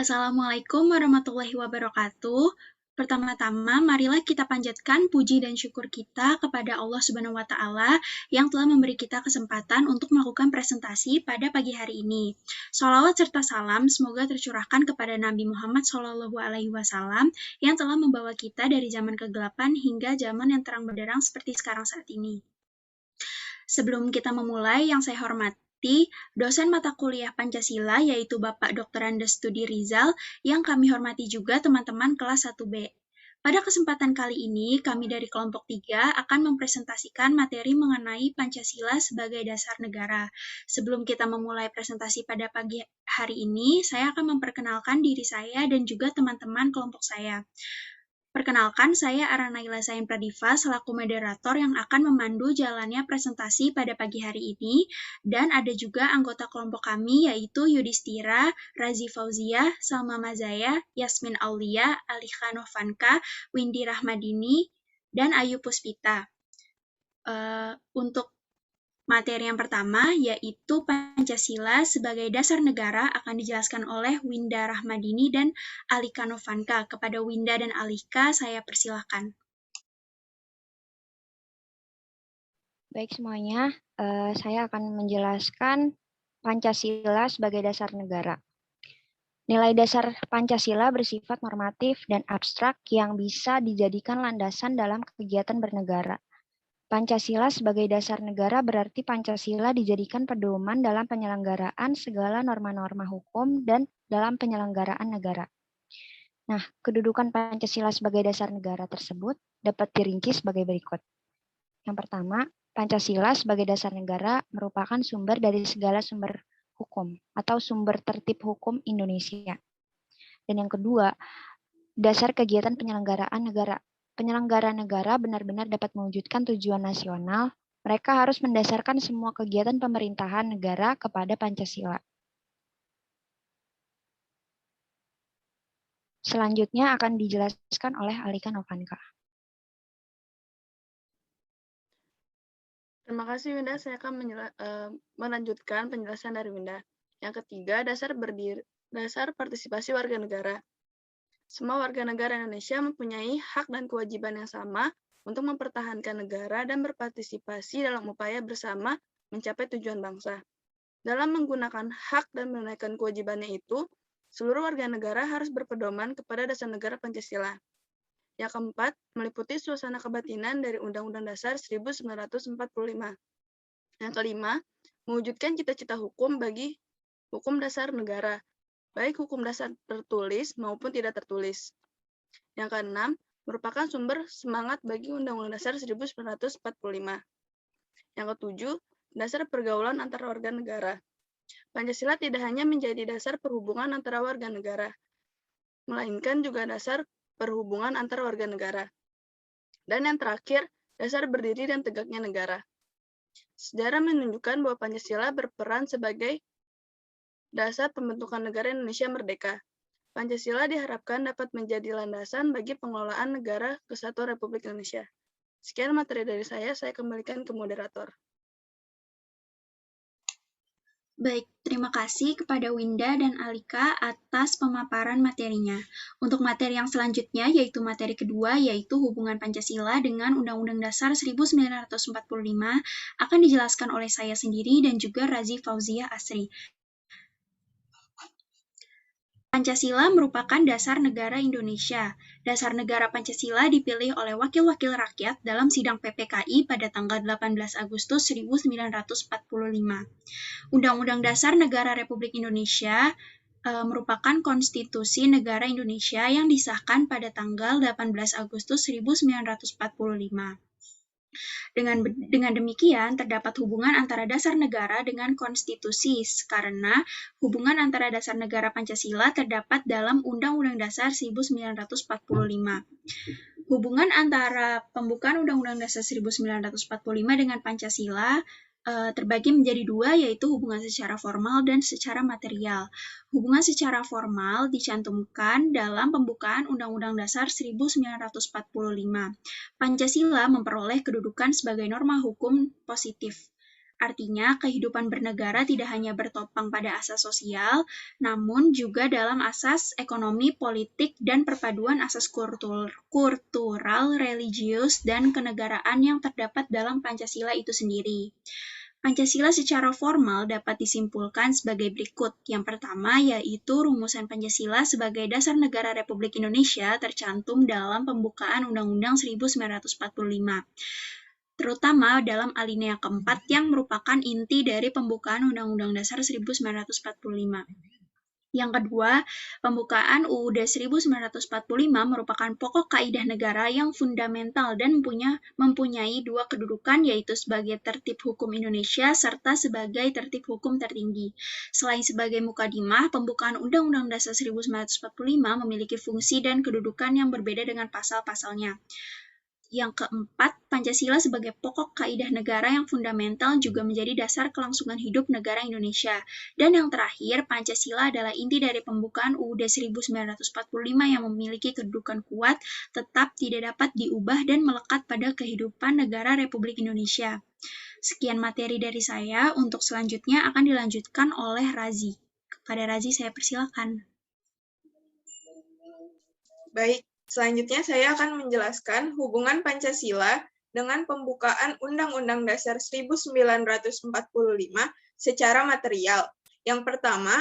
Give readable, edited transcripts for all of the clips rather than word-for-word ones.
Assalamualaikum warahmatullahi wabarakatuh. Pertama-tama, marilah kita panjatkan puji dan syukur kita kepada Allah Subhanahu wa Ta'ala yang telah memberi kita kesempatan untuk melakukan presentasi pada pagi hari ini. Sholawat serta salam semoga tercurahkan kepada Nabi Muhammad SAW yang telah membawa kita dari zaman kegelapan hingga zaman yang terang benderang seperti sekarang saat ini. Sebelum kita memulai, yang saya hormati dosen mata kuliah Pancasila yaitu Bapak Dr. Andes Studi Rizal, yang kami hormati juga teman-teman kelas 1B. Pada kesempatan kali ini, kami dari kelompok 3 akan mempresentasikan materi mengenai Pancasila sebagai dasar negara. Sebelum kita memulai presentasi pada pagi hari ini, saya akan memperkenalkan diri saya dan juga teman-teman kelompok saya. Perkenalkan, saya Aranaila Sain Pradiva selaku moderator yang akan memandu jalannya presentasi pada pagi hari ini, dan ada juga anggota kelompok kami yaitu Yudhistira, Razi Fauzia, Salma Mazaya, Yasmin Aulia, Alika Novanka, Windy Rahmadini, dan Ayu Puspita. Untuk materi yang pertama, yaitu Pancasila sebagai dasar negara, akan dijelaskan oleh Winda Rahmadini dan Alika Novanka. Kepada Winda dan Alika, saya persilahkan. Baik semuanya, saya akan menjelaskan Pancasila sebagai dasar negara. Nilai dasar Pancasila bersifat normatif dan abstrak yang bisa dijadikan landasan dalam kegiatan bernegara. Pancasila sebagai dasar negara berarti Pancasila dijadikan pedoman dalam penyelenggaraan segala norma-norma hukum dan dalam penyelenggaraan negara. Nah, kedudukan Pancasila sebagai dasar negara tersebut dapat dirinci sebagai berikut. Yang pertama, Pancasila sebagai dasar negara merupakan sumber dari segala sumber hukum atau sumber tertib hukum Indonesia. Dan yang kedua, dasar kegiatan penyelenggaraan negara. Penyelenggara negara benar-benar dapat mewujudkan tujuan nasional. Mereka harus mendasarkan semua kegiatan pemerintahan negara kepada Pancasila. Selanjutnya akan dijelaskan oleh Alika Novanka. Terima kasih Winda, saya akan melanjutkan penjelasan dari Winda. Yang ketiga, dasar partisipasi warga negara. Semua warga negara Indonesia mempunyai hak dan kewajiban yang sama untuk mempertahankan negara dan berpartisipasi dalam upaya bersama mencapai tujuan bangsa. Dalam menggunakan hak dan menunaikan kewajibannya itu, seluruh warga negara harus berpedoman kepada dasar negara Pancasila. Yang keempat, meliputi suasana kebatinan dari Undang-Undang Dasar 1945. Yang kelima, mewujudkan cita-cita hukum bagi hukum dasar negara, baik hukum dasar tertulis maupun tidak tertulis. Yang keenam, merupakan sumber semangat bagi Undang-Undang Dasar 1945. Yang ketujuh, dasar pergaulan antara warga negara. Pancasila tidak hanya menjadi dasar perhubungan antara warga negara, melainkan juga dasar perhubungan antar warga negara. Dan yang terakhir, dasar berdiri dan tegaknya negara. Sejarah menunjukkan bahwa Pancasila berperan sebagai dasar pembentukan negara Indonesia merdeka. Pancasila diharapkan dapat menjadi landasan bagi pengelolaan negara Kesatuan Republik Indonesia. Sekian materi dari saya kembalikan ke moderator. Baik, terima kasih kepada Winda dan Alika atas pemaparan materinya. Untuk materi yang selanjutnya, yaitu materi kedua, yaitu hubungan Pancasila dengan Undang-Undang Dasar 1945, akan dijelaskan oleh saya sendiri dan juga Razi Fauzia Asri. Pancasila merupakan dasar negara Indonesia. Dasar negara Pancasila dipilih oleh wakil-wakil rakyat dalam sidang PPKI pada tanggal 18 Agustus 1945. Undang-Undang Dasar Negara Republik Indonesia merupakan konstitusi negara Indonesia yang disahkan pada tanggal 18 Agustus 1945. Dengan demikian, terdapat hubungan antara dasar negara dengan konstitusi, karena hubungan antara dasar negara Pancasila terdapat dalam Undang-Undang Dasar 1945. Hubungan antara pembukaan Undang-Undang Dasar 1945 dengan Pancasila terbagi menjadi dua, yaitu hubungan secara formal dan secara material. Hubungan secara formal dicantumkan dalam pembukaan Undang-Undang Dasar 1945. Pancasila memperoleh kedudukan sebagai norma hukum positif. Artinya, kehidupan bernegara tidak hanya bertopang pada asas sosial, namun juga dalam asas ekonomi, politik, dan perpaduan asas kultural, religius, dan kenegaraan yang terdapat dalam Pancasila itu sendiri. Pancasila secara formal dapat disimpulkan sebagai berikut. Yang pertama yaitu rumusan Pancasila sebagai dasar negara Republik Indonesia tercantum dalam pembukaan Undang-Undang 1945. Terutama dalam alinea keempat yang merupakan inti dari pembukaan Undang-Undang Dasar 1945. Yang kedua, pembukaan UUD 1945 merupakan pokok kaidah negara yang fundamental dan mempunyai dua kedudukan, yaitu sebagai tertib hukum Indonesia serta sebagai tertib hukum tertinggi. Selain sebagai mukadimah, pembukaan Undang-Undang Dasar 1945 memiliki fungsi dan kedudukan yang berbeda dengan pasal-pasalnya. Yang keempat, Pancasila sebagai pokok kaidah negara yang fundamental juga menjadi dasar kelangsungan hidup negara Indonesia. Dan yang terakhir, Pancasila adalah inti dari pembukaan UUD 1945 yang memiliki kedudukan kuat, tetap tidak dapat diubah dan melekat pada kehidupan negara Republik Indonesia. Sekian materi dari saya, untuk selanjutnya akan dilanjutkan oleh Razi. Kepada Razi saya persilakan. Baik, selanjutnya saya akan menjelaskan hubungan Pancasila dengan pembukaan Undang-Undang Dasar 1945 secara material. Yang pertama,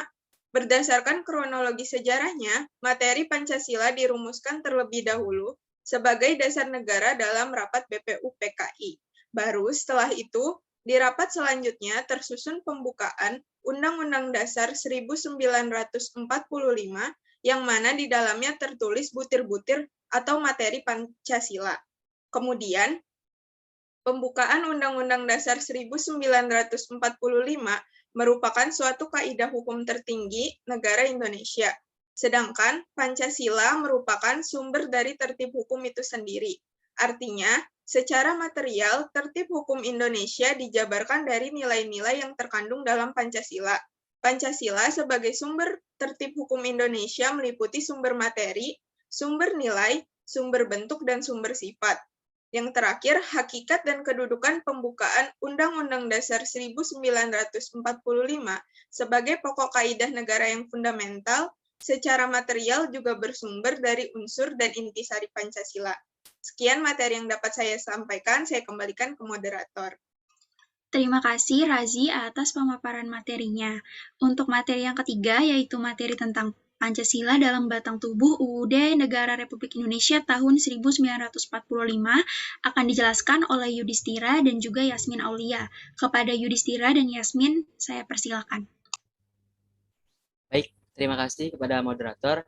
berdasarkan kronologi sejarahnya, materi Pancasila dirumuskan terlebih dahulu sebagai dasar negara dalam rapat BPUPKI. Baru setelah itu, di rapat selanjutnya tersusun pembukaan Undang-Undang Dasar 1945 yang mana di dalamnya tertulis butir-butir atau materi Pancasila. Kemudian, pembukaan Undang-Undang Dasar 1945 merupakan suatu kaidah hukum tertinggi negara Indonesia. Sedangkan Pancasila merupakan sumber dari tertib hukum itu sendiri. Artinya, secara material, tertib hukum Indonesia dijabarkan dari nilai-nilai yang terkandung dalam Pancasila. Pancasila sebagai sumber tertib hukum Indonesia meliputi sumber materi, sumber nilai, sumber bentuk, dan sumber sifat. Yang terakhir, hakikat dan kedudukan pembukaan Undang-Undang Dasar 1945 sebagai pokok kaidah negara yang fundamental, secara material juga bersumber dari unsur dan intisari Pancasila. Sekian materi yang dapat saya sampaikan, saya kembalikan ke moderator. Terima kasih Razi atas pemaparan materinya. Untuk materi yang ketiga, yaitu materi tentang Pancasila dalam batang tubuh UUD Negara Republik Indonesia tahun 1945 akan dijelaskan oleh Yudhistira dan juga Yasmin Aulia. Kepada Yudhistira dan Yasmin, saya persilakan. Baik, terima kasih kepada moderator.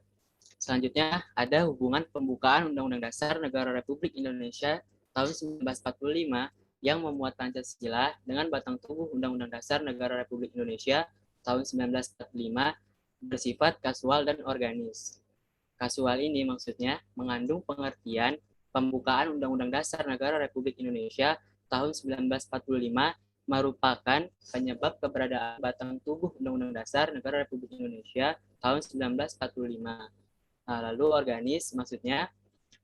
Selanjutnya ada hubungan pembukaan Undang-Undang Dasar Negara Republik Indonesia tahun 1945 yang memuat Pancasila dengan batang tubuh Undang-Undang Dasar Negara Republik Indonesia tahun 1945 bersifat kasual dan organis. Kasual ini maksudnya mengandung pengertian pembukaan Undang-Undang Dasar Negara Republik Indonesia tahun 1945 merupakan penyebab keberadaan batang tubuh Undang-Undang Dasar Negara Republik Indonesia tahun 1945. Lalu organis maksudnya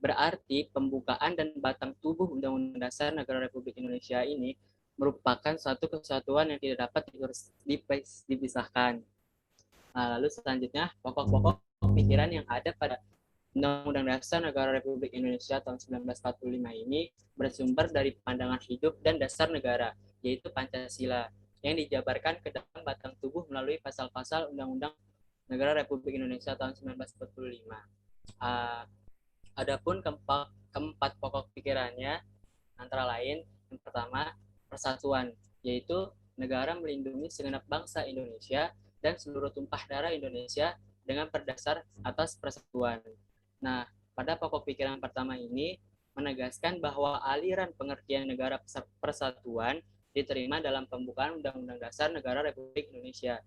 berarti pembukaan dan batang tubuh Undang-Undang Dasar Negara Republik Indonesia ini merupakan suatu kesatuan yang tidak dapat dipisahkan. Lalu selanjutnya, pokok-pokok pikiran yang ada pada Undang-Undang Dasar Negara Republik Indonesia tahun 1945 ini bersumber dari pandangan hidup dan dasar negara, yaitu Pancasila, yang dijabarkan ke dalam batang tubuh melalui pasal-pasal Undang-Undang Negara Republik Indonesia tahun 1945. Adapun keempat pokok pikirannya antara lain, yang pertama, persatuan, yaitu negara melindungi segenap bangsa Indonesia dan seluruh tumpah darah Indonesia dengan berdasar atas persatuan. Nah, pada pokok pikiran pertama ini menegaskan bahwa aliran pengertian negara persatuan diterima dalam pembukaan Undang-Undang Dasar Negara Republik Indonesia,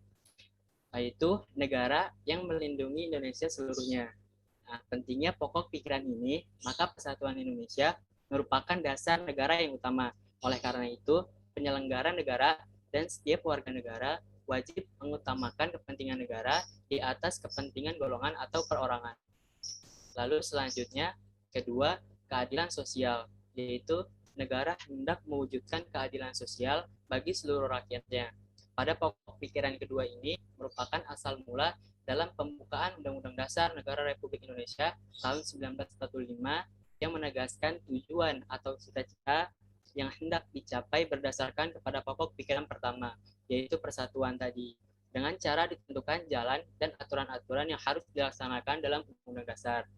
yaitu negara yang melindungi Indonesia seluruhnya. Nah, pentingnya pokok pikiran ini, maka persatuan Indonesia merupakan dasar negara yang utama. Oleh karena itu, penyelenggara negara dan setiap warga negara wajib mengutamakan kepentingan negara di atas kepentingan golongan atau perorangan. Lalu selanjutnya, kedua, keadilan sosial, yaitu negara hendak mewujudkan keadilan sosial bagi seluruh rakyatnya. Pada pokok pikiran kedua ini merupakan asal mula dalam pembukaan Undang-Undang Dasar Negara Republik Indonesia tahun 1945 yang menegaskan tujuan atau cita-cita yang hendak dicapai berdasarkan kepada pokok pikiran pertama, yaitu persatuan tadi, dengan cara ditentukan jalan dan aturan-aturan yang harus dilaksanakan dalam Undang-Undang Dasar.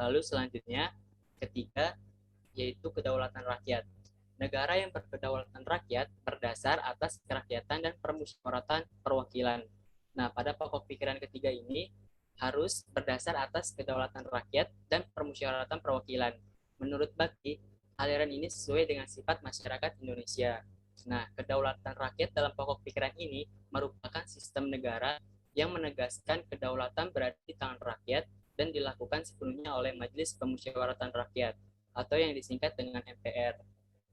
Lalu selanjutnya, ketiga, yaitu kedaulatan rakyat. Negara yang berkedaulatan rakyat berdasar atas kerakyatan dan permusyawaratan perwakilan. Nah, pada pokok pikiran ketiga ini harus berdasar atas kedaulatan rakyat dan permusyawaratan perwakilan. Menurut Bakti, aliran ini sesuai dengan sifat masyarakat Indonesia. Nah, kedaulatan rakyat dalam pokok pikiran ini merupakan sistem negara yang menegaskan kedaulatan berada di tangan rakyat dan dilakukan sepenuhnya oleh Majelis Pemusyawaratan Rakyat atau yang disingkat dengan MPR.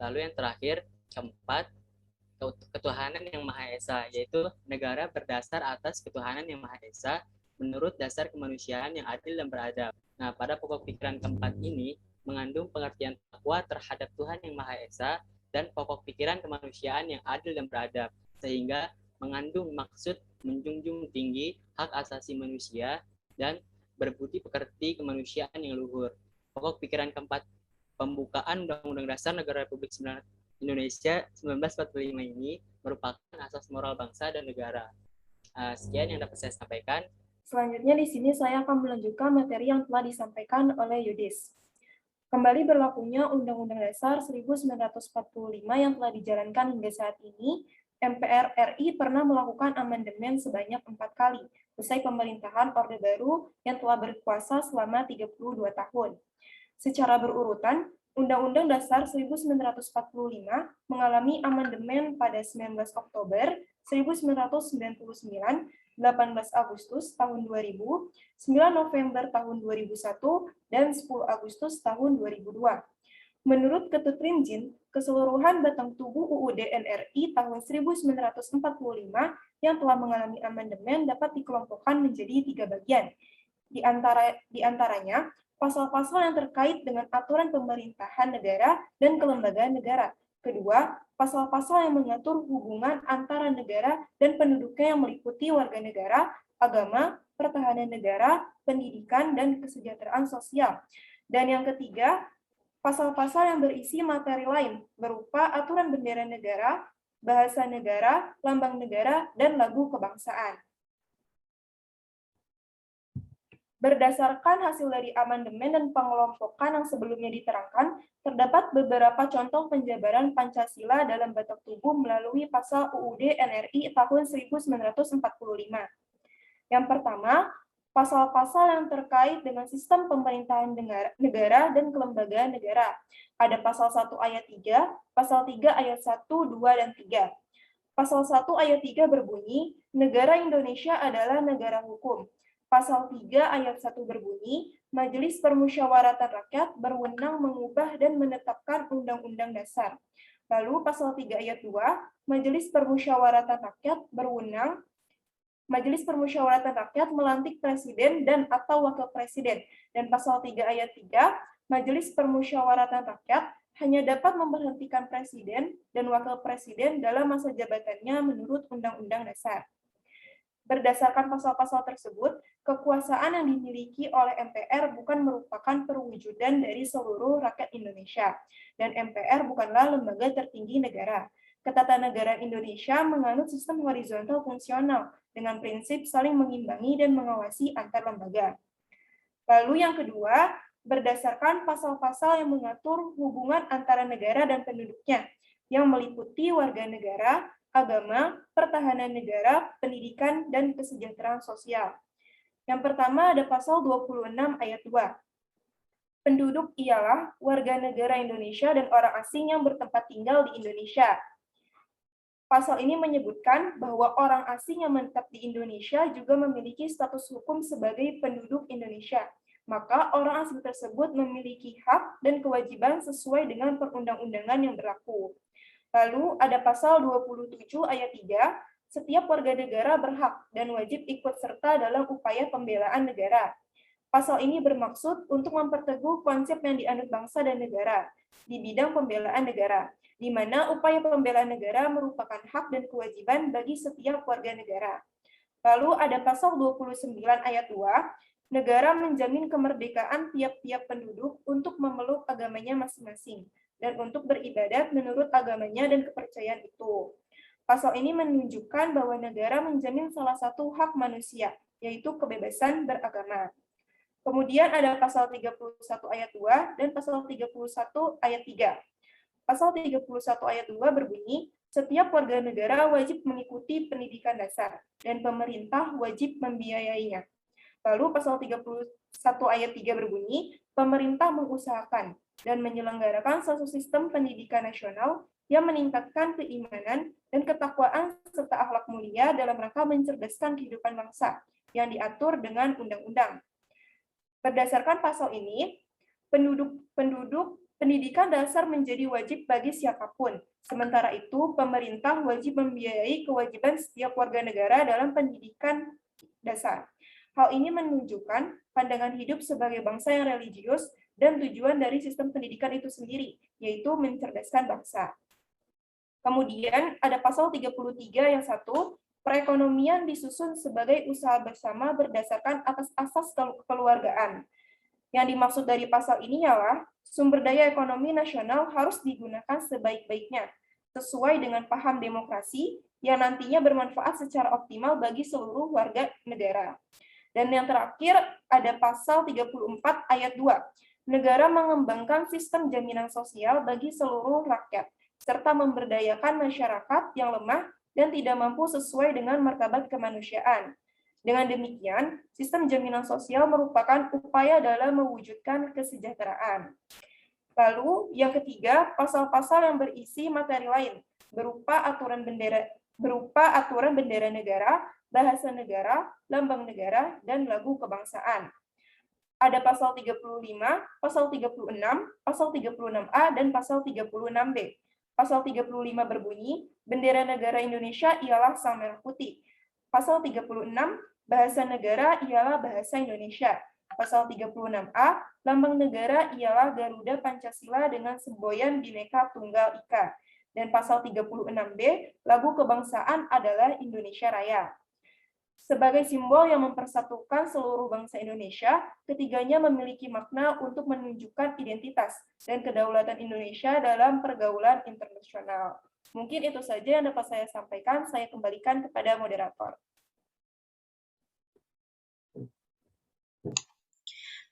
Lalu yang terakhir, keempat, ketuhanan yang Maha Esa, yaitu negara berdasar atas ketuhanan yang Maha Esa menurut dasar kemanusiaan yang adil dan beradab. Nah, pada pokok pikiran keempat ini mengandung pengertian takwa terhadap Tuhan yang Maha Esa dan pokok pikiran kemanusiaan yang adil dan beradab, sehingga mengandung maksud menjunjung tinggi hak asasi manusia dan berbudi pekerti kemanusiaan yang luhur. Pokok pikiran keempat pembukaan Undang-Undang Dasar Negara Republik Indonesia 1945 ini merupakan asas moral bangsa dan negara. Sekian yang dapat saya sampaikan. Selanjutnya di sini saya akan melanjutkan materi yang telah disampaikan oleh Yudis. Kembali berlakunya Undang-Undang Dasar 1945 yang telah dijalankan hingga saat ini, MPR RI pernah melakukan amandemen sebanyak 4 kali, usai pemerintahan Orde Baru yang telah berkuasa selama 32 tahun. Secara berurutan, Undang-Undang Dasar 1945 mengalami amandemen pada 19 Oktober 1999, 18 Agustus tahun 2000, 9 November tahun 2001, dan 10 Agustus tahun 2002. Menurut Ketut Rinjin, keseluruhan batang tubuh UUD NRI tahun 1945 yang telah mengalami amandemen dapat dikelompokkan menjadi 3 bagian. Di antaranya, pasal-pasal yang terkait dengan aturan pemerintahan negara dan kelembagaan negara. Kedua, pasal-pasal yang mengatur hubungan antara negara dan penduduknya yang meliputi warga negara, agama, pertahanan negara, pendidikan, dan kesejahteraan sosial. Dan yang ketiga, pasal-pasal yang berisi materi lain, berupa aturan bendera negara, bahasa negara, lambang negara, dan lagu kebangsaan. Berdasarkan hasil dari amandemen dan pengelompokan yang sebelumnya diterangkan, terdapat beberapa contoh penjabaran Pancasila dalam batak tubuh melalui pasal UUD NRI tahun 1945. Yang pertama, pasal-pasal yang terkait dengan sistem pemerintahan negara dan kelembagaan negara. Ada pasal 1 ayat 3, pasal 3 ayat 1, 2, dan 3. Pasal 1 ayat 3 berbunyi, negara Indonesia adalah negara hukum. Pasal 3 ayat 1 berbunyi, Majelis Permusyawaratan Rakyat berwenang mengubah dan menetapkan Undang-Undang Dasar. Lalu pasal 3 ayat 2, Majelis Permusyawaratan Rakyat melantik presiden dan atau wakil presiden. Dan pasal 3 ayat 3, Majelis Permusyawaratan Rakyat hanya dapat memberhentikan presiden dan wakil presiden dalam masa jabatannya menurut Undang-Undang Dasar. Berdasarkan pasal-pasal tersebut, kekuasaan yang dimiliki oleh MPR bukan merupakan perwujudan dari seluruh rakyat Indonesia, dan MPR bukanlah lembaga tertinggi negara. Ketatanegaraan Indonesia menganut sistem horizontal fungsional dengan prinsip saling mengimbangi dan mengawasi antar lembaga. Lalu yang kedua, berdasarkan pasal-pasal yang mengatur hubungan antara negara dan penduduknya, yang meliputi warga negara, agama, pertahanan negara, pendidikan, dan kesejahteraan sosial. Yang pertama ada pasal 26 ayat 2. Penduduk ialah warga negara Indonesia dan orang asing yang bertempat tinggal di Indonesia. Pasal ini menyebutkan bahwa orang asing yang menetap di Indonesia juga memiliki status hukum sebagai penduduk Indonesia. Maka orang asing tersebut memiliki hak dan kewajiban sesuai dengan perundang-undangan yang berlaku. Lalu ada pasal 27 ayat 3, setiap warga negara berhak dan wajib ikut serta dalam upaya pembelaan negara. Pasal ini bermaksud untuk memperteguh konsep yang dianut bangsa dan negara, di bidang pembelaan negara, di mana upaya pembelaan negara merupakan hak dan kewajiban bagi setiap warga negara. Lalu ada pasal 29 ayat 2, negara menjamin kemerdekaan tiap-tiap penduduk untuk memeluk agamanya masing-masing dan untuk beribadat menurut agamanya dan kepercayaan itu. Pasal ini menunjukkan bahwa negara menjamin salah satu hak manusia, yaitu kebebasan beragama. Kemudian ada pasal 31 ayat 2 dan pasal 31 ayat 3. Pasal 31 ayat 2 berbunyi, setiap warga negara wajib mengikuti pendidikan dasar dan pemerintah wajib membiayainya. Lalu pasal 31 ayat 3 berbunyi, pemerintah mengusahakan dan menyelenggarakan suatu sistem pendidikan nasional yang meningkatkan keimanan dan ketakwaan serta akhlak mulia dalam rangka mencerdaskan kehidupan bangsa yang diatur dengan undang-undang. Berdasarkan pasal ini, pendidikan dasar menjadi wajib bagi siapapun. Sementara itu, pemerintah wajib membiayai kewajiban setiap warga negara dalam pendidikan dasar. Hal ini menunjukkan pandangan hidup sebagai bangsa yang religius dan tujuan dari sistem pendidikan itu sendiri, yaitu mencerdaskan bangsa. Kemudian ada pasal 33 yang 1, perekonomian disusun sebagai usaha bersama berdasarkan atas asas kekeluargaan. Yang dimaksud dari pasal ini ialah sumber daya ekonomi nasional harus digunakan sebaik-baiknya, sesuai dengan paham demokrasi yang nantinya bermanfaat secara optimal bagi seluruh warga negara. Dan yang terakhir ada pasal 34 ayat 2. Negara mengembangkan sistem jaminan sosial bagi seluruh rakyat, serta memberdayakan masyarakat yang lemah dan tidak mampu sesuai dengan martabat kemanusiaan. Dengan demikian, sistem jaminan sosial merupakan upaya dalam mewujudkan kesejahteraan. Lalu, yang ketiga, pasal-pasal yang berisi materi lain, berupa aturan bendera negara, bahasa negara, lambang negara, dan lagu kebangsaan. Ada pasal 35, pasal 36, pasal 36A, dan pasal 36B. Pasal 35 berbunyi, bendera negara Indonesia ialah sang merah putih. Pasal 36, bahasa negara ialah bahasa Indonesia. Pasal 36A, lambang negara ialah Garuda Pancasila dengan semboyan Bhinneka Tunggal Ika. Dan pasal 36B, lagu kebangsaan adalah Indonesia Raya. Sebagai simbol yang mempersatukan seluruh bangsa Indonesia, ketiganya memiliki makna untuk menunjukkan identitas dan kedaulatan Indonesia dalam pergaulan internasional. Mungkin itu saja yang dapat saya sampaikan. Saya kembalikan kepada moderator.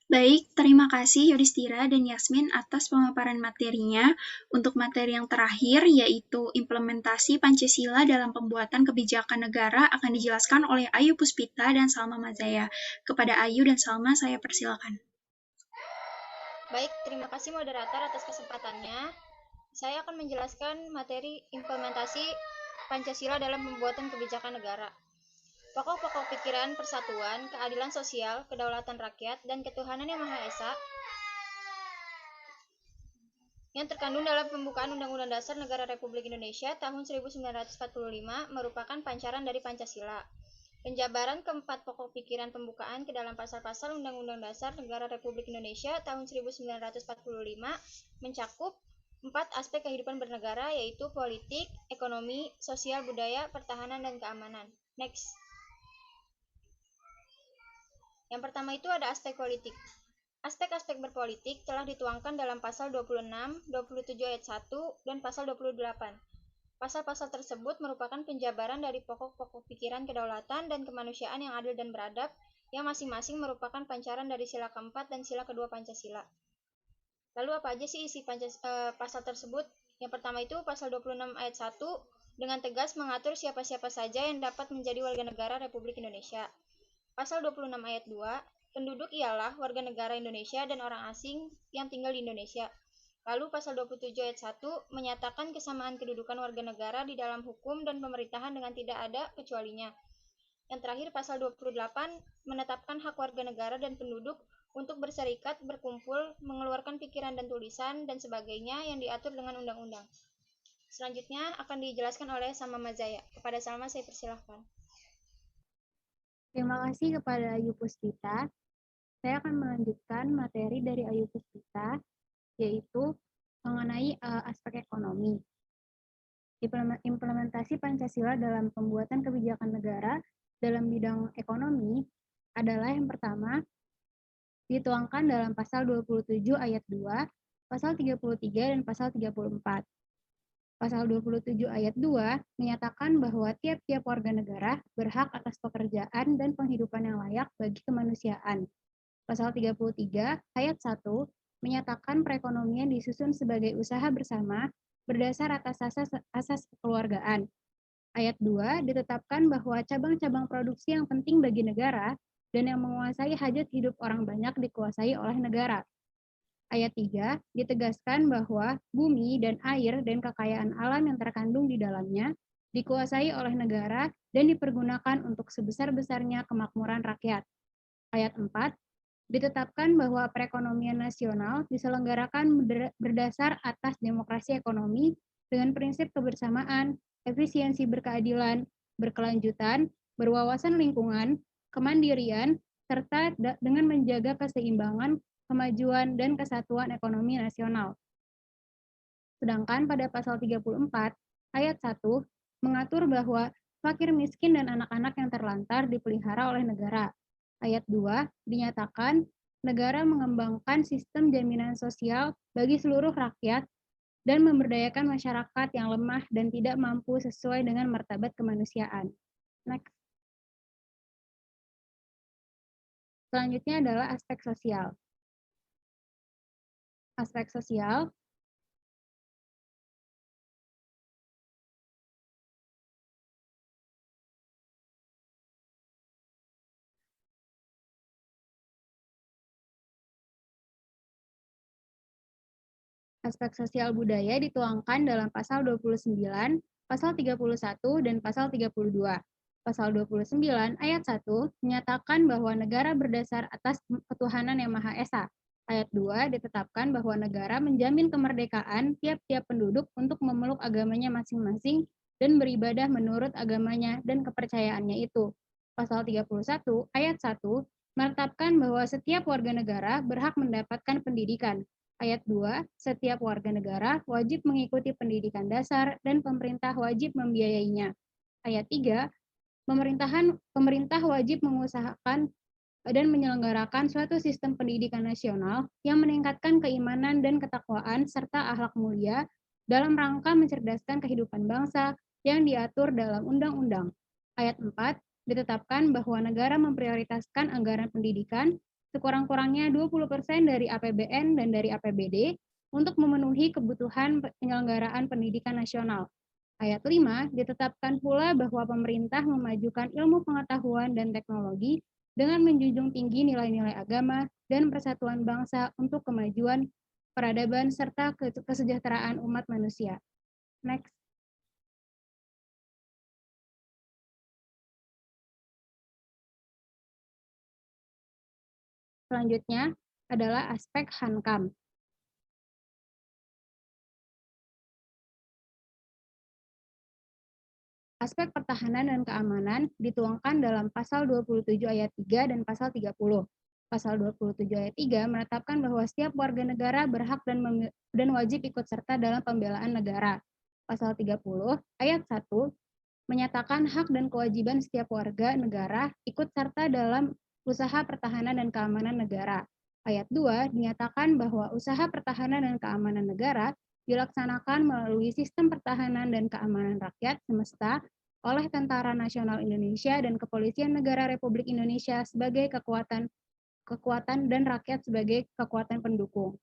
Baik, terima kasih Yudhistira dan Yasmin atas pemaparan materinya. Untuk materi yang terakhir, yaitu implementasi Pancasila dalam pembuatan kebijakan negara, akan dijelaskan oleh Ayu Puspita dan Salma Mazaya. Kepada Ayu dan Salma, saya persilakan. Baik, terima kasih moderator atas kesempatannya. Saya akan menjelaskan materi implementasi Pancasila dalam pembuatan kebijakan negara. Pokok-pokok pikiran persatuan, keadilan sosial, kedaulatan rakyat, dan ketuhanan yang Maha Esa yang terkandung dalam pembukaan Undang-Undang Dasar Negara Republik Indonesia tahun 1945 merupakan pancaran dari Pancasila. Penjabaran keempat pokok pikiran pembukaan ke dalam pasal-pasal Undang-Undang Dasar Negara Republik Indonesia tahun 1945 mencakup 4 aspek kehidupan bernegara, yaitu politik, ekonomi, sosial, budaya, pertahanan, dan keamanan. Next. Yang pertama itu ada aspek politik. Aspek-aspek berpolitik telah dituangkan dalam pasal 26, 27 ayat 1, dan pasal 28. Pasal-pasal tersebut merupakan penjabaran dari pokok-pokok pikiran kedaulatan dan kemanusiaan yang adil dan beradab, yang masing-masing merupakan pancaran dari sila keempat dan sila kedua Pancasila. Lalu apa aja sih isi pasal tersebut? Yang pertama itu pasal 26 ayat 1 dengan tegas mengatur siapa-siapa saja yang dapat menjadi warga negara Republik Indonesia. Pasal 26 ayat 2, penduduk ialah warga negara Indonesia dan orang asing yang tinggal di Indonesia. Lalu pasal 27 ayat 1 menyatakan kesamaan kedudukan warga negara di dalam hukum dan pemerintahan dengan tidak ada kecualinya. Yang terakhir pasal 28 menetapkan hak warga negara dan penduduk untuk berserikat, berkumpul, mengeluarkan pikiran dan tulisan, dan sebagainya yang diatur dengan undang-undang. Selanjutnya akan dijelaskan oleh Salma Mazaya. Kepada Salma saya persilahkan. Terima kasih kepada Ayu Puspita. Saya akan melanjutkan materi dari Ayu Puspita, yaitu mengenai aspek ekonomi. Implementasi Pancasila dalam pembuatan kebijakan negara dalam bidang ekonomi adalah yang pertama, dituangkan dalam pasal 27 ayat 2, pasal 33 dan pasal 34. Pasal 27 ayat 2 menyatakan bahwa tiap-tiap warga negara berhak atas pekerjaan dan penghidupan yang layak bagi kemanusiaan. Pasal 33 ayat 1 menyatakan perekonomian disusun sebagai usaha bersama berdasar atas asas kekeluargaan. Ayat 2 ditetapkan bahwa cabang-cabang produksi yang penting bagi negara dan yang menguasai hajat hidup orang banyak dikuasai oleh negara. Ayat 3 ditegaskan bahwa bumi dan air dan kekayaan alam yang terkandung di dalamnya dikuasai oleh negara dan dipergunakan untuk sebesar-besarnya kemakmuran rakyat. Ayat 4 ditetapkan bahwa perekonomian nasional diselenggarakan berdasar atas demokrasi ekonomi dengan prinsip kebersamaan, efisiensi berkeadilan, berkelanjutan, berwawasan lingkungan, kemandirian, serta dengan menjaga keseimbangan, kemajuan, dan kesatuan ekonomi nasional. Sedangkan pada pasal 34 ayat 1 mengatur bahwa fakir miskin dan anak-anak yang terlantar dipelihara oleh negara. Ayat 2 dinyatakan negara mengembangkan sistem jaminan sosial bagi seluruh rakyat dan memberdayakan masyarakat yang lemah dan tidak mampu sesuai dengan martabat kemanusiaan. Next. Selanjutnya adalah aspek sosial. Aspek sosial Aspek sosial budaya dituangkan dalam pasal 29, pasal 31, dan pasal 32. Pasal 29 ayat 1 menyatakan bahwa negara berdasar atas ketuhanan yang Maha Esa. Ayat 2 ditetapkan bahwa negara menjamin kemerdekaan tiap-tiap penduduk untuk memeluk agamanya masing-masing dan beribadah menurut agamanya dan kepercayaannya itu. Pasal 31 ayat 1 menetapkan bahwa setiap warga negara berhak mendapatkan pendidikan. Ayat 2, setiap warga negara wajib mengikuti pendidikan dasar dan pemerintah wajib membiayainya. Ayat 3, pemerintah wajib mengusahakan dan menyelenggarakan suatu sistem pendidikan nasional yang meningkatkan keimanan dan ketakwaan serta akhlak mulia dalam rangka mencerdaskan kehidupan bangsa yang diatur dalam undang-undang. Ayat 4, ditetapkan bahwa negara memprioritaskan anggaran pendidikan sekurang-kurangnya 20% dari APBN dan dari APBD untuk memenuhi kebutuhan penyelenggaraan pendidikan nasional. Ayat 5 ditetapkan pula bahwa pemerintah memajukan ilmu pengetahuan dan teknologi dengan menjunjung tinggi nilai-nilai agama dan persatuan bangsa untuk kemajuan peradaban serta kesejahteraan umat manusia. Next. Selanjutnya adalah aspek Hankam. Aspek pertahanan dan keamanan dituangkan dalam pasal 27 ayat 3 dan pasal 30. Pasal 27 ayat 3 menetapkan bahwa setiap warga negara berhak dan wajib ikut serta dalam pembelaan negara. Pasal 30 ayat 1 menyatakan hak dan kewajiban setiap warga negara ikut serta dalam usaha pertahanan dan keamanan negara. Ayat 2 dinyatakan bahwa usaha pertahanan dan keamanan negara dilaksanakan melalui sistem pertahanan dan keamanan rakyat semesta oleh Tentara Nasional Indonesia dan Kepolisian Negara Republik Indonesia sebagai kekuatan dan rakyat sebagai kekuatan pendukung.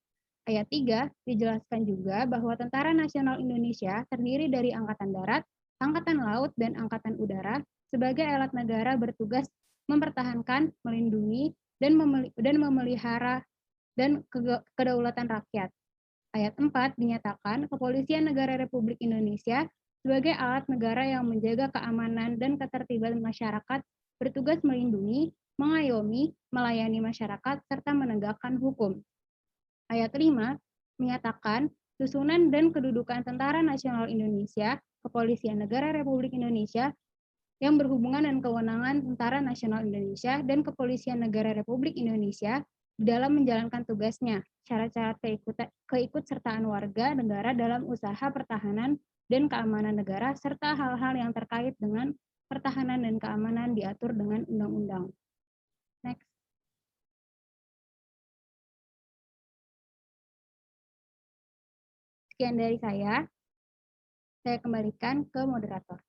Ayat 3 dijelaskan juga bahwa Tentara Nasional Indonesia terdiri dari Angkatan Darat, Angkatan Laut, dan Angkatan Udara sebagai alat negara bertugas mempertahankan, melindungi, dan memelihara dan kedaulatan rakyat. Ayat 4 dinyatakan Kepolisian Negara Republik Indonesia sebagai alat negara yang menjaga keamanan dan ketertiban masyarakat, bertugas melindungi, mengayomi, melayani masyarakat, serta menegakkan hukum. Ayat 5 menyatakan susunan dan kedudukan Tentara Nasional Indonesia, Kepolisian Negara Republik Indonesia, yang berhubungan dengan kewenangan Tentara Nasional Indonesia dan Kepolisian Negara Republik Indonesia di dalam menjalankan tugasnya, syarat-syarat keikutsertaan warga negara dalam usaha pertahanan dan keamanan negara, serta hal-hal yang terkait dengan pertahanan dan keamanan diatur dengan undang-undang. Next. Sekian dari saya kembalikan ke moderator.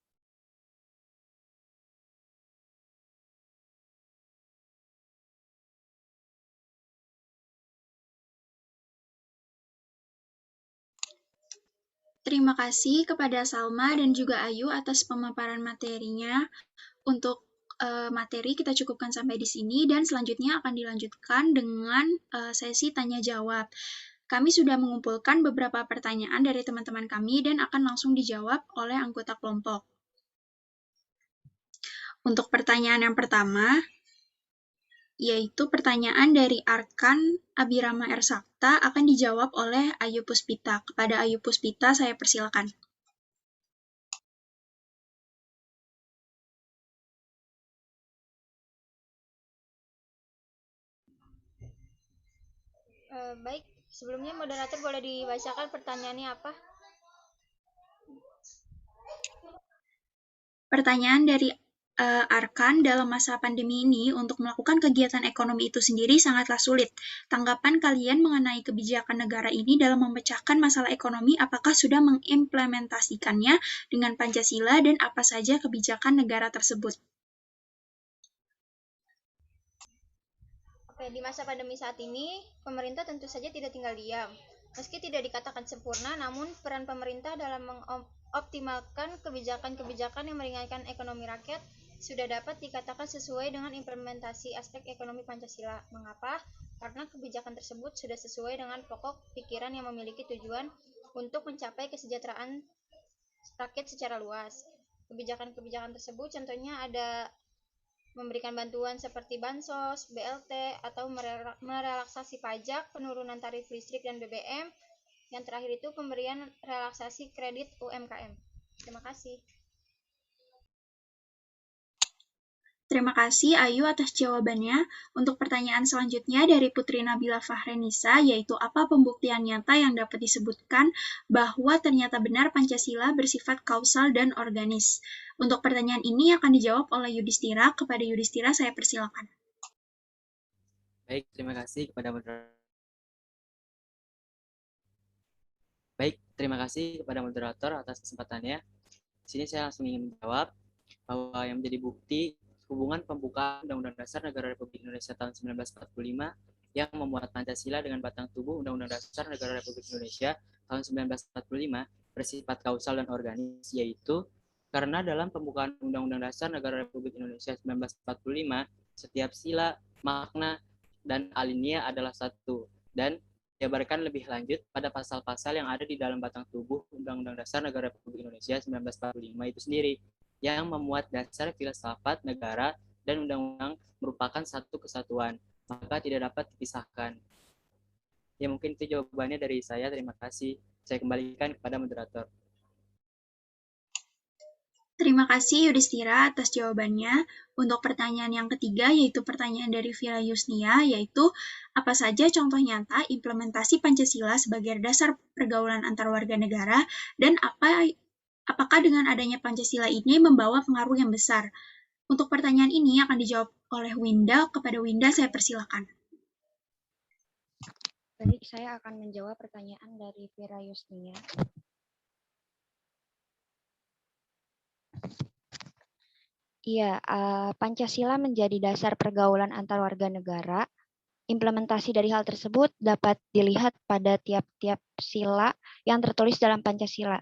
Terima kasih kepada Salma dan juga Ayu atas pemaparan materinya. Untuk materi kita cukupkan sampai di sini dan selanjutnya akan dilanjutkan dengan sesi tanya jawab. Kami sudah mengumpulkan beberapa pertanyaan dari teman-teman kami dan akan langsung dijawab oleh anggota kelompok. Untuk pertanyaan yang pertama, yaitu pertanyaan dari Arkan Abirama Ersakta akan dijawab oleh Ayu Puspita. Kepada Ayu Puspita, saya persilakan. Baik, sebelumnya moderator boleh dibacakan pertanyaannya apa? Pertanyaan dari Arkan, dalam masa pandemi ini untuk melakukan kegiatan ekonomi itu sendiri sangatlah sulit. Tanggapan kalian mengenai kebijakan negara ini dalam memecahkan masalah ekonomi, apakah sudah mengimplementasikannya dengan Pancasila dan apa saja kebijakan negara tersebut? Oke, di masa pandemi saat ini, pemerintah tentu saja tidak tinggal diam. Meski tidak dikatakan sempurna, namun peran pemerintah dalam mengoptimalkan kebijakan-kebijakan yang meringankan ekonomi rakyat sudah dapat dikatakan sesuai dengan implementasi aspek ekonomi Pancasila. Mengapa? Karena kebijakan tersebut sudah sesuai dengan pokok pikiran yang memiliki tujuan untuk mencapai kesejahteraan rakyat secara luas. Kebijakan-kebijakan tersebut contohnya ada memberikan bantuan seperti bansos, BLT, atau merelaksasi pajak, penurunan tarif listrik dan BBM. Yang terakhir itu pemberian relaksasi kredit UMKM. Terima kasih. Terima kasih Ayu atas jawabannya. Untuk pertanyaan selanjutnya dari Putri Nabila Fahrenisa, yaitu apa pembuktian nyata yang dapat disebutkan bahwa ternyata benar Pancasila bersifat kausal dan organis. Untuk pertanyaan ini akan dijawab oleh Yudhistira. Kepada Yudhistira saya persilakan. Baik, terima kasih kepada moderator. Baik, terima kasih kepada moderator atas kesempatannya. Di sini saya langsung ingin menjawab bahwa yang menjadi bukti hubungan pembukaan Undang-Undang Dasar Negara Republik Indonesia tahun 1945 yang memuat Pancasila dengan batang tubuh Undang-Undang Dasar Negara Republik Indonesia tahun 1945 bersifat kausal dan organis, yaitu karena dalam pembukaan Undang-Undang Dasar Negara Republik Indonesia 1945, setiap sila, makna, dan alinea adalah satu, dan dijabarkan lebih lanjut pada pasal-pasal yang ada di dalam batang tubuh Undang-Undang Dasar Negara Republik Indonesia 1945 itu sendiri, yang memuat dasar filsafat negara dan undang-undang merupakan satu kesatuan, maka tidak dapat dipisahkan. Ya, mungkin itu jawabannya dari saya. Terima kasih. Saya kembalikan kepada moderator. Terima kasih Yudhistira atas jawabannya. Untuk pertanyaan yang ketiga, yaitu pertanyaan dari Vira Yusnia, yaitu apa saja contoh nyata implementasi Pancasila sebagai dasar pergaulan antar warga negara dan apakah dengan adanya Pancasila ini membawa pengaruh yang besar? Untuk pertanyaan ini akan dijawab oleh Winda. Kepada Winda saya persilakan. Baik, saya akan menjawab pertanyaan dari Vira Yusnia. Iya, Pancasila menjadi dasar pergaulan antar warga negara. Implementasi dari hal tersebut dapat dilihat pada tiap-tiap sila yang tertulis dalam Pancasila.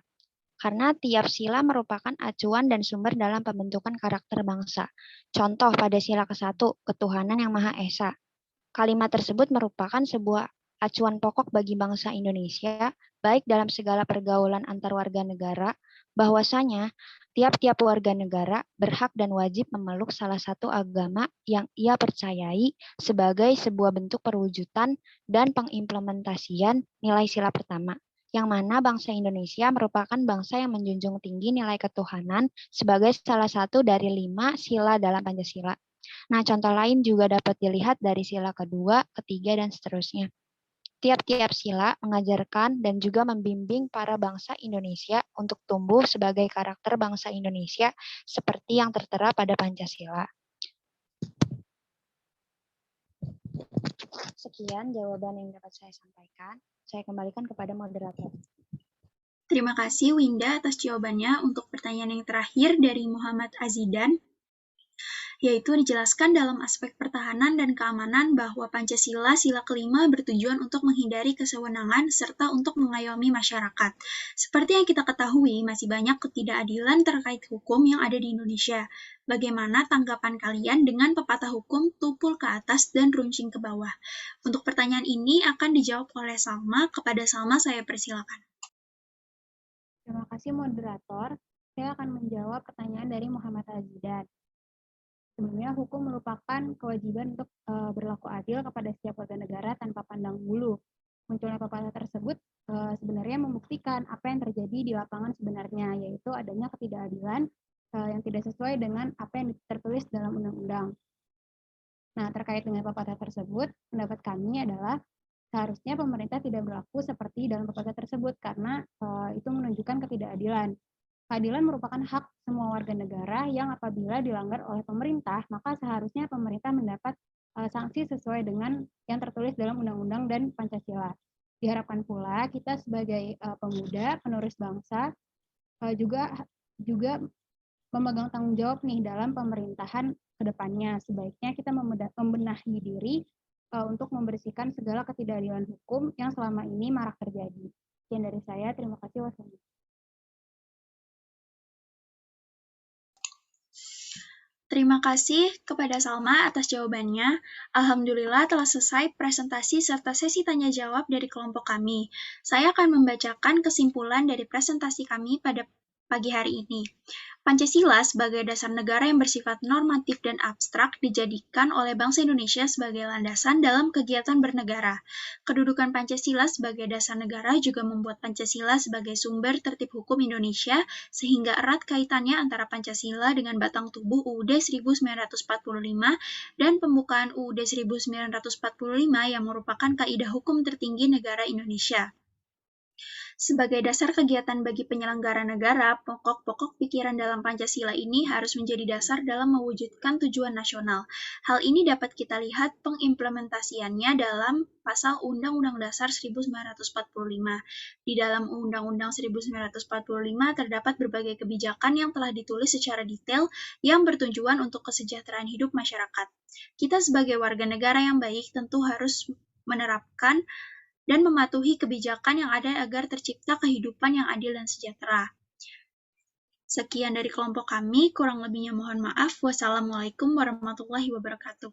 Karena tiap sila merupakan acuan dan sumber dalam pembentukan karakter bangsa. Contoh pada sila ke-1, ketuhanan yang Maha Esa. Kalimat tersebut merupakan sebuah acuan pokok bagi bangsa Indonesia, baik dalam segala pergaulan antar warga negara, bahwasanya tiap-tiap warga negara berhak dan wajib memeluk salah satu agama yang ia percayai sebagai sebuah bentuk perwujudan dan pengimplementasian nilai sila pertama, yang mana bangsa Indonesia merupakan bangsa yang menjunjung tinggi nilai ketuhanan sebagai salah satu dari 5 sila dalam Pancasila. Nah, contoh lain juga dapat dilihat dari sila kedua, ketiga, dan seterusnya. Tiap-tiap sila mengajarkan dan juga membimbing para bangsa Indonesia untuk tumbuh sebagai karakter bangsa Indonesia seperti yang tertera pada Pancasila. Sekian jawaban yang dapat saya sampaikan. Saya kembalikan kepada moderator. Terima kasih Winda atas jawabannya. Untuk pertanyaan yang terakhir dari Muhammad Azidan, yaitu dijelaskan dalam aspek pertahanan dan keamanan bahwa Pancasila sila kelima bertujuan untuk menghindari kesewenangan serta untuk mengayomi masyarakat. Seperti yang kita ketahui, masih banyak ketidakadilan terkait hukum yang ada di Indonesia. Bagaimana tanggapan kalian dengan pepatah hukum tupul ke atas dan runcing ke bawah? Untuk pertanyaan ini akan dijawab oleh Salma. Kepada Salma saya persilakan. Terima kasih moderator. Saya akan menjawab pertanyaan dari Muhammad Azidan. Sebenarnya hukum merupakan kewajiban untuk berlaku adil kepada setiap warga negara tanpa pandang bulu. Munculnya pepatah tersebut sebenarnya membuktikan apa yang terjadi di lapangan sebenarnya, yaitu adanya ketidakadilan yang tidak sesuai dengan apa yang tertulis dalam undang-undang. Nah, terkait dengan pepatah tersebut, pendapat kami adalah seharusnya pemerintah tidak berlaku seperti dalam pepatah tersebut karena itu menunjukkan ketidakadilan. Keadilan merupakan hak semua warga negara yang apabila dilanggar oleh pemerintah, maka seharusnya pemerintah mendapat sanksi sesuai dengan yang tertulis dalam Undang-Undang dan Pancasila. Diharapkan pula kita sebagai pemuda, penerus bangsa, juga memegang tanggung jawab nih dalam pemerintahan ke depannya. Sebaiknya kita membenahi diri untuk membersihkan segala ketidakadilan hukum yang selama ini marak terjadi. Sekian dari saya, terima kasih. Wassalamualaikum. Terima kasih kepada Salma atas jawabannya. Alhamdulillah telah selesai presentasi serta sesi tanya jawab dari kelompok kami. Saya akan membacakan kesimpulan dari presentasi kami pada pagi hari ini. Pancasila sebagai dasar negara yang bersifat normatif dan abstrak dijadikan oleh bangsa Indonesia sebagai landasan dalam kegiatan bernegara. Kedudukan Pancasila sebagai dasar negara juga membuat Pancasila sebagai sumber tertib hukum Indonesia, sehingga erat kaitannya antara Pancasila dengan batang tubuh UUD 1945 dan pembukaan UUD 1945 yang merupakan kaidah hukum tertinggi negara Indonesia. Sebagai dasar kegiatan bagi penyelenggara negara, pokok-pokok pikiran dalam Pancasila ini harus menjadi dasar dalam mewujudkan tujuan nasional. Hal ini dapat kita lihat pengimplementasiannya dalam pasal Undang-Undang Dasar 1945. Di dalam Undang-Undang 1945 terdapat berbagai kebijakan yang telah ditulis secara detail yang bertujuan untuk kesejahteraan hidup masyarakat. Kita sebagai warga negara yang baik tentu harus menerapkan dan mematuhi kebijakan yang ada agar tercipta kehidupan yang adil dan sejahtera. Sekian dari kelompok kami, kurang lebihnya mohon maaf. Wassalamualaikum warahmatullahi wabarakatuh.